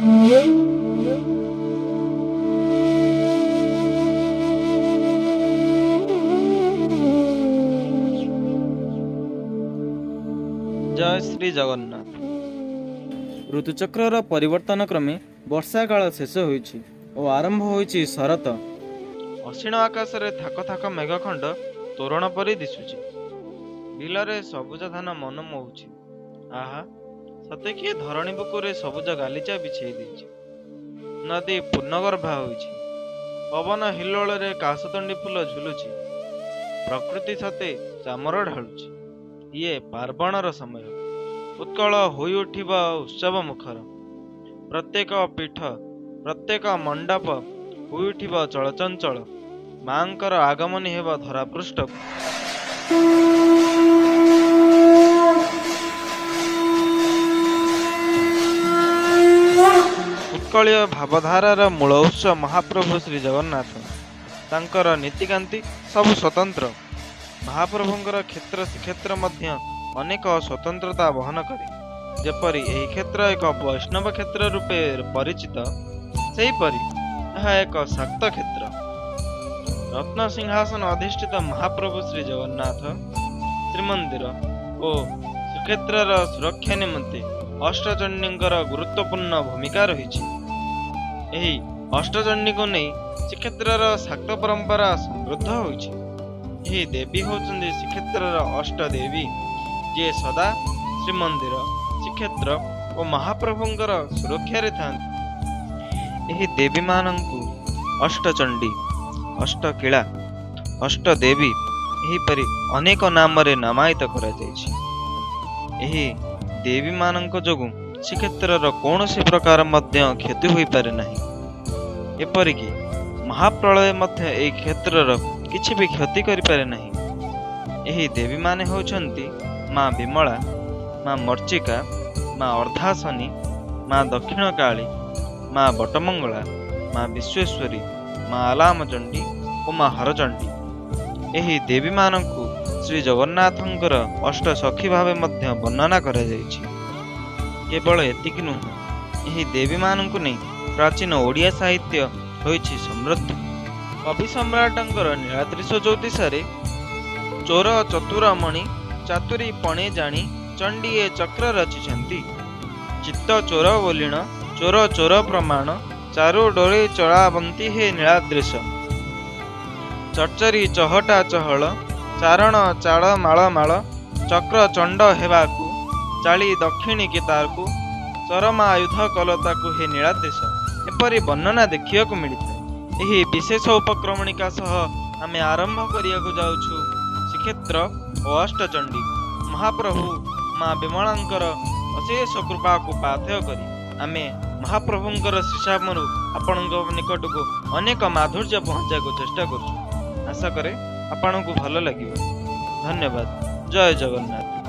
जय श्री जगन्नाथ। ऋतुचक्रर परिवर्तन क्रमे वर्षा काल शेष होइछि ओ आरंभ होइछि शरत। असीण आकाशरे थाक थाक मेघखंड तोरण परी दिशुची। बिलरे सबुज धान मन मोहुची। आहा, सते किए धरणी बुकुरे सबुज गालिचा बिछेई देइछि। नदी पूर्णगर्भा होइछि। पवन हिल्लोଳରେ कासतंडी फूल झुलुची। प्रकृति सते चामर ढालुची। इए पार्वणर समय। उत्कल होई उठिब उत्सव मुखर। प्रत्येक पीठ, प्रत्येक मंडप होई उठिब चलचंचल। मांकर आगमनी हेब धरापृष्ठ। उत्कलीय भावधारार मूल उत्स महाप्रभु श्री जगन्नाथ। तांकर नीतिकांति सबु स्वतंत्र। महाप्रभुंकर क्षेत्र श्रीक्षेत्र मध्य अनेक स्वतंत्रता वहन करे। जेपरि एही क्षेत्र एक वैष्णव क्षेत्र रूपे परिचित, सेहीपरि यह एक शाक्त क्षेत्र। रत्न सिंहासन अधिष्ठित महाप्रभु श्री जगन्नाथ श्रीमंदिर ओ श्रीक्षेत्रर सुरक्षा निमंते अष्टचंडींकर गुरुत्वपूर्ण भूमिका रही। एही अष्टचंडी को नहीं श्रीक्षेत्रर शाक्त परंपरा समृद्ध होइछि। एही देवी होचंदी श्रीक्षेत्रर अष्टदेवी, जे सदा श्रीमंदिर, श्रीक्षेत्र और महाप्रभुंकर सुरक्षा थांती। एही देवी मानंकु अष्टचंडी, अष्टकिला, अष्टदेवी एहीपरि अनेक नामरे नामायित करा जायछि। एही देवी मानंक जोगु श्रीक्षेत्रर कौनसी प्रकार मध्य क्षति होई पारे नाही। एपरिकी महाप्रलय मध्य एही क्षेत्रर किछि भी क्षति करि पारे नाही। एही देवी माने होचंती माँ विमला, माँ मर्चिका, माँ अर्धासनी, माँ दक्षिण काली, माँ बटमंगला, माँ विश्वेश्वरी, माँ आलामचंडी और माँ हरचंडी। एही देवी मानंकु श्री जगन्नाथंकर अष्ट सखी भावे मध्य वर्णना करा जायछि। केवल एतिक नुह, एही देवी मानंकु नै प्राचीन ओडिया साहित्य होइछि समृद्ध। कवि सम्राटंकर नीलाद्रिश ज्योतिषारे चोर चतुर मणि चातुरी पणे जाणी चंडीए चक्र रचिछंती। चित्त चोर बोलिण चोर चोर प्रमाण चारु डोरे चलावंती हे नीलाद्रिश। चर्चरी चहटा चहल चारण चाळ माळ माळ चक्र चंड हेबाकू चाली दक्षिणी के तारकू चरमा आयुध कलताकू हे नीलाद्रिश। एपरि वर्णना देखिବାକୁ मिलिଥାଏ। ଏହି विशेष उपक्रमणिका सह आमे आरंभ करियाକୁ जाउछु श्रीक्षेत्र और अष्टचंडी। महाप्रभु माँ विमलांकर अशेष कृपा को पाथेय करी आमे महाप्रभुंकर श्रीसामरु आपणଙ୍କ निकटକୁ अनेक माधुर्य पहुंचाको चेष्टा करूछु। आशा करे आपणକୁ ଭଲ ଲାଗିବ। धन्यवाद। जय जगन्नाथ।